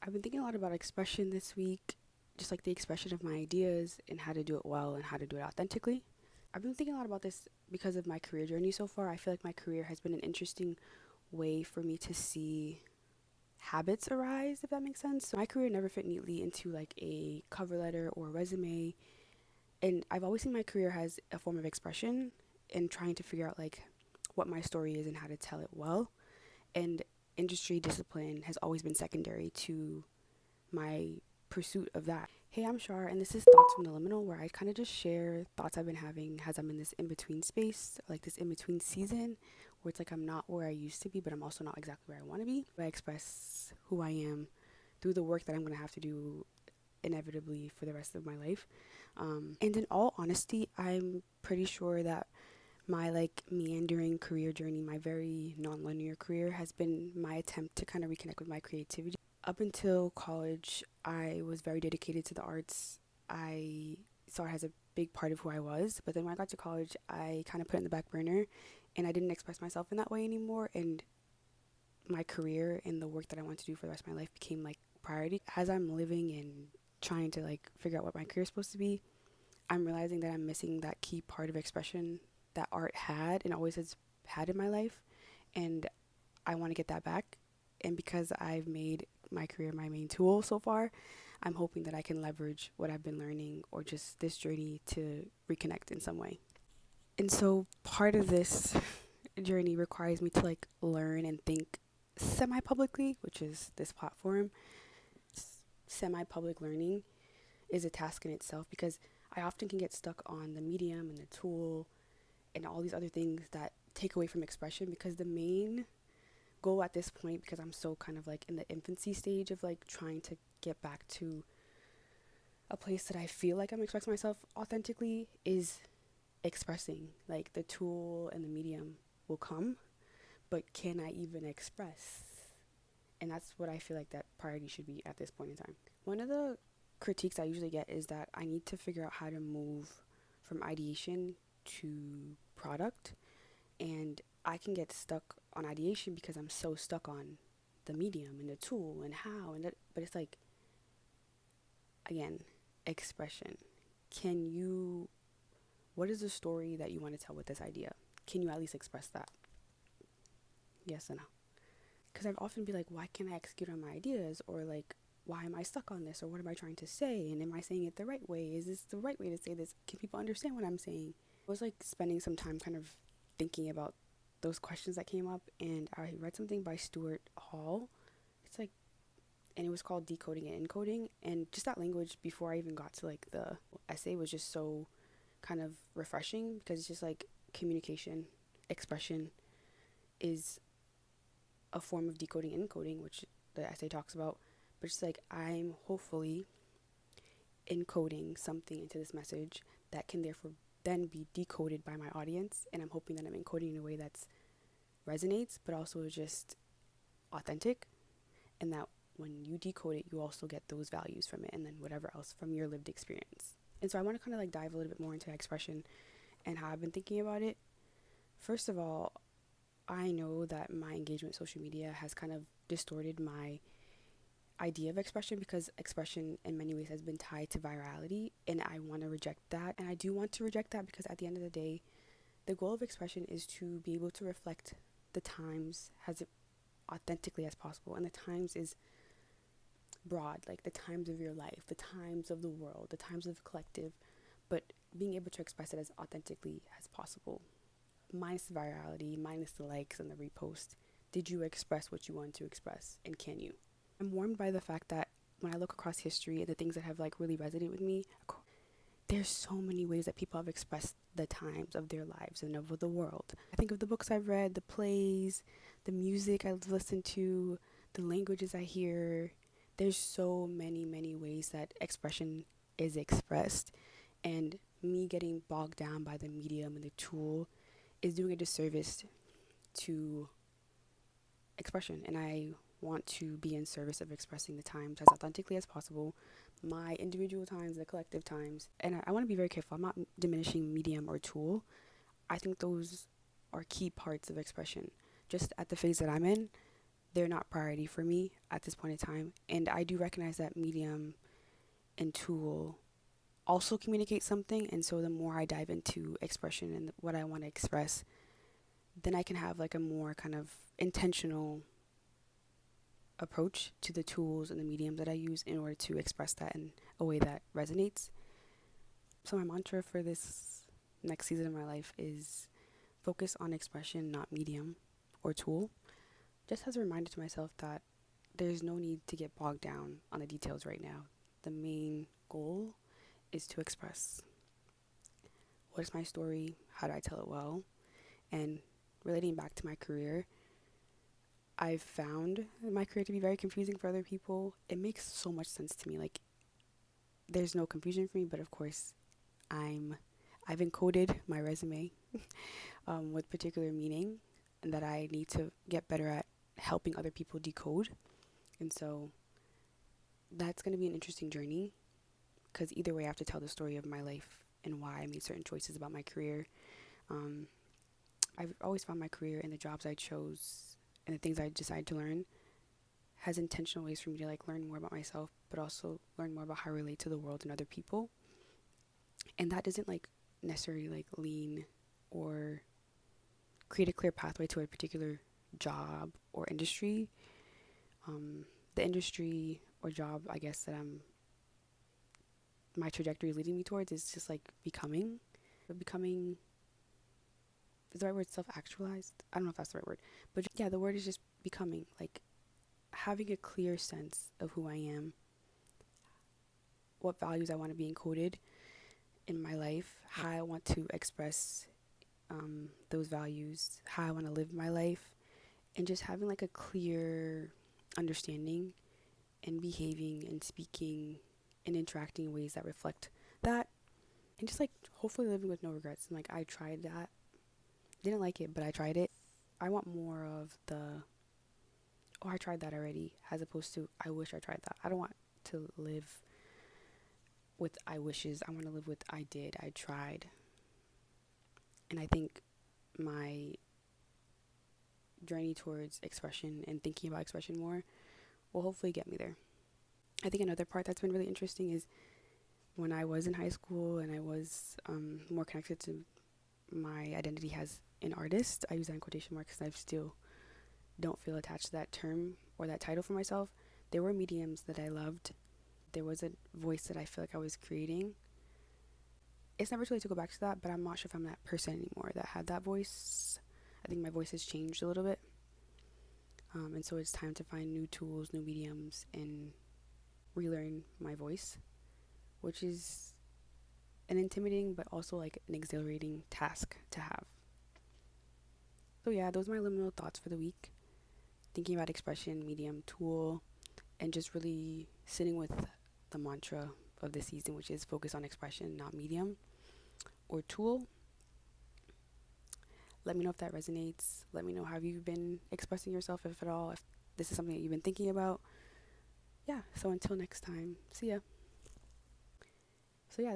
I've been thinking a lot about expression this week, just like the expression of my ideas and how to do it well and how to do it authentically. I've been thinking a lot about this because of my career journey so far. I feel like my career has been an interesting way for me to see habits arise, if that makes sense. So my career never fit neatly into like a cover letter or a resume. And I've always seen my career as a form of expression and trying to figure out like what my story is and how to tell it well. And industry discipline has always been secondary to my pursuit of that. Hey, I'm Shar, and this is Thoughts from the Liminal, where I kind of just share thoughts I've been having as I'm in this in between space, like this in between season, where it's like I'm not where I used to be, but I'm also not exactly where I want to be. I express who I am through the work that I'm going to have to do inevitably for the rest of my life. And in all honesty, I'm pretty sure that my like meandering career journey, my very non-linear career, has been my attempt to kind of reconnect with my creativity. Up until college, I was very dedicated to the arts. I saw it as a big part of who I was, but then when I got to college, I kind of put it in the back burner and I didn't express myself in that way anymore. And my career and the work that I want to do for the rest of my life became like priority. As I'm living and trying to like figure out what my career is supposed to be, I'm realizing that I'm missing that key part of expression that art had and always has had in my life. And I want to get that back. And because I've made my career my main tool so far, I'm hoping that I can leverage what I've been learning or just this journey to reconnect in some way. And so part of this journey requires me to like learn and think semi publicly, which is this platform. Semi public learning is a task in itself because I often can get stuck on the medium and the tool and all these other things that take away from expression because the main goal at this point, because I'm so kind of like in the infancy stage of like trying to get back to a place that I feel like I'm expressing myself authentically, is expressing. Like the tool and the medium will come, but can I even express? And that's what I feel like that priority should be at this point in time. One of the critiques I usually get is that I need to figure out how to move from ideation to product, and I can get stuck on ideation because I'm so stuck on the medium and the tool and how and that, but it's like, again, expression. Can you, what is the story that you want to tell with this idea? Can you at least express that? Yes or no? Because I've often be like, why can't I execute on my ideas? Or like, why am I stuck on this? Or what am I trying to say? And am I saying it the right way? Is this the right way to say this? Can people understand what I'm saying? I was like spending some time kind of thinking about those questions that came up, and I read something by Stuart Hall. It's like, and it was called Decoding and Encoding. And just that language before I even got to like the essay was just so kind of refreshing because it's just like communication, expression is a form of decoding and encoding, which the essay talks about. But it's like I'm hopefully encoding something into this message that can therefore then be decoded by my audience, and I'm hoping that I'm encoding in a way that's resonates but also is just authentic, and that when you decode it you also get those values from it and then whatever else from your lived experience. And so I want to kind of like dive a little bit more into expression and how I've been thinking about it. First of all, I know that my engagement with social media has kind of distorted my idea of expression because expression in many ways has been tied to virality, and I want to reject that. And I do want to reject that because at the end of the day, the goal of expression is to be able to reflect the times as authentically as possible. And the times is broad, like the times of your life, the times of the world, the times of the collective, but being able to express it as authentically as possible, minus the virality, minus the likes and the repost. Did you express what you want to express, and can you? I'm warmed by the fact that when I look across history and the things that have like really resonated with me, there's so many ways that people have expressed the times of their lives and of the world. I think of the books I've read, the plays, the music I've listened to, the languages I hear. There's so many ways that expression is expressed, and me getting bogged down by the medium and the tool is doing a disservice to expression. And I want to be in service of expressing the times as authentically as possible, my individual times, the collective times. And I want to be very careful. I'm not diminishing medium or tool. I think those are key parts of expression. Just at the phase that I'm in, they're not priority for me at this point in time. And I do recognize that medium and tool also communicate something. And so the more I dive into expression and what I want to express, then I can have like a more kind of intentional approach to the tools and the mediums that I use in order to express that in a way that resonates. So my mantra for this next season of my life is focus on expression, not medium or tool. Just as a reminder to myself that there's no need to get bogged down on the details right now. The main goal is to express. What is my story? How do I tell it well? And relating back to my career, I've found my career to be very confusing for other people. It makes so much sense to me. Like, there's no confusion for me, but of course, I've encoded my resume with particular meaning, and that I need to get better at helping other people decode. And so that's going to be an interesting journey, because either way, I have to tell the story of my life and why I made certain choices about my career. I've always found my career and the jobs I chose and the things I decided to learn has intentional ways for me to like learn more about myself, but also learn more about how I relate to the world and other people. And that doesn't like necessarily like lean or create a clear pathway to a particular job or industry. The industry or job, I guess, that my trajectory is leading me towards is just like becoming. But becoming is the right word, self-actualized? I don't know if that's the right word. But yeah, the word is just becoming. Like having a clear sense of who I am, what values I want to be encoded in my life, how I want to express those values, how I want to live my life, and just having like a clear understanding and behaving and speaking and interacting in ways that reflect that, and just like hopefully living with no regrets. And like I tried that, didn't like it, but I tried it. I want more of the oh, I tried that already, as opposed to I wish I tried that. I don't want to live with I wishes. I want to live with I did, I tried. And I think my journey towards expression and thinking about expression more will hopefully get me there. I think another part that's been really interesting is when I was in high school and I was more connected to my identity as an artist. I use that in quotation marks because I still don't feel attached to that term or that title for myself. There were mediums that I loved. There was a voice that I feel like I was creating. It's never too late to go back to that, but I'm not sure if I'm that person anymore that had that voice. I think my voice has changed a little bit. And so it's time to find new tools, new mediums, and relearn my voice, which is an intimidating but also like an exhilarating task to have. So yeah, those are my liminal thoughts for the week. Thinking about expression, medium, tool, and just really sitting with the mantra of this season, which is focus on expression, not medium or tool. Let me know if that resonates. Let me know how you've been expressing yourself, if at all, if this is something that you've been thinking about. Yeah, so until next time, see ya. So yeah, that's